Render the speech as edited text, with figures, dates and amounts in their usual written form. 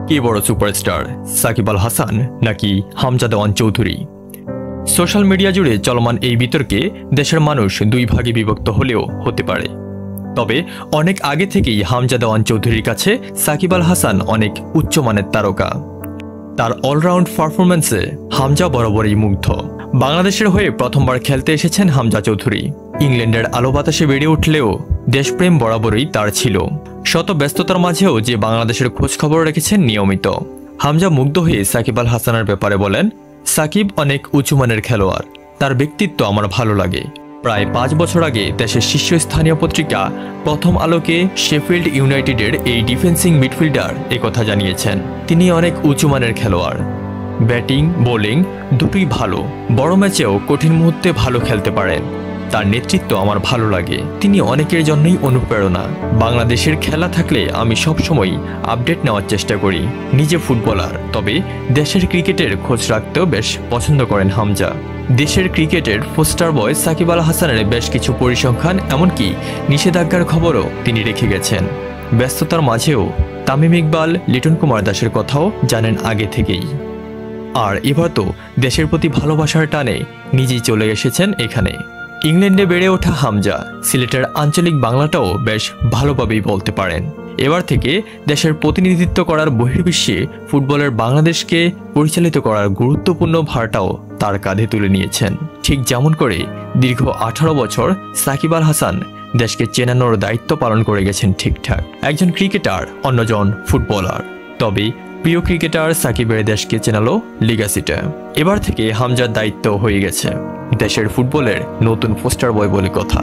কে বড় সুপারস্টার, সাকিব আল হাসান নাকি হামজা দেওয়ান Chowdhury? Social media জুড়ে চলমান এই বিতর্কে দেশের মানুষ দুই ভাগে বিভক্ত হলেও হতে পারে। তবে অনেক আগে থেকেই হামজা দেওয়ান চৌধুরীর কাছে সাকিব আল হাসান অনেক উচ্চমানের তারকা। তার অলরাউন্ড পারফরম্যান্সে হামজা বরাবরই মুগ্ধ। বাংলাদেশের হয়ে প্রথমবার খেলতে এসেছেন হামজা চৌধুরী। ইংল্যান্ডের আলো বাতাসে বেড়ে উঠলেও দেশপ্রেম বরাবরই তার ছিল। শত ব্যস্ততার মাঝেও যে বাংলাদেশের খোঁজখবর রেখেছেন নিয়মিত। হামজা মুগ্ধ হয়ে সাকিব আল হাসানের ব্যাপারে বলেন, সাকিব অনেক উঁচুমানের খেলোয়াড়, তার ব্যক্তিত্ব আমার ভালো লাগে। প্রায় 5 বছর আগে দেশের শীর্ষস্থানীয় পত্রিকা প্রথম আলোকে শেফিল্ড ইউনাইটেডের এই ডিফেন্সিং মিডফিল্ডার একথা জানিয়েছেন। তিনি অনেক উঁচুমানের খেলোয়াড়, ব্যাটিং বোলিং দুটোই ভালো, বড় ম্যাচেও কঠিন মুহূর্তে ভালো খেলতে পারেন। তার নেতৃত্ব আমার ভালো লাগে। তিনি অনেকের জন্যই অনুপ্রেরণা। বাংলাদেশের খেলা থাকলে আমি সবসময় আপডেট নেওয়ার চেষ্টা করি। নিজে ফুটবলার, তবে দেশের ক্রিকেটের খোঁজ রাখতেও বেশ পছন্দ করেন হামজা। দেশের ক্রিকেটের পোস্টার বয় সাকিব আল হাসানের বেশ কিছু পরিসংখ্যান, এমনকি নিষেধাজ্ঞার খবরও তিনি রেখে গেছেন। ব্যস্ততার মাঝেও তামিম ইকবাল, লিটন কুমার দাসের কথাও জানেন আগে থেকেই। আর এবার তো দেশের প্রতি ভালোবাসার টানে নিজেই চলে এসেছেন এখানে। ইংল্যান্ডে বেড়ে ওঠা হামজা সিলেটের আঞ্চলিক বাংলাটাও বেশ ভালোভাবেই বলতে পারেন। এবার থেকে দেশের প্রতিনিধিত্ব করার বহির্বিশ্বে ফুটবলের বাংলাদেশকে পরিচালিত করার গুরুত্বপূর্ণ ভারটাও তার কাঁধে তুলে নিয়েছেন। ঠিক যেমন করে দীর্ঘ 18 বছর সাকিব আল হাসান দেশকে চেনানোর দায়িত্ব পালন করে গেছেন ঠিকঠাক। একজন ক্রিকেটার, অন্যজন ফুটবলার। তবে প্রিয় ক্রিকেটার সাকিবের দেশকে চেনালো লিগ্যাসিটা। এবার থেকে হামজার দায়িত্ব হয়ে গেছে দেশের ফুটবলের নতুন পোস্টার বয় বলে কথা।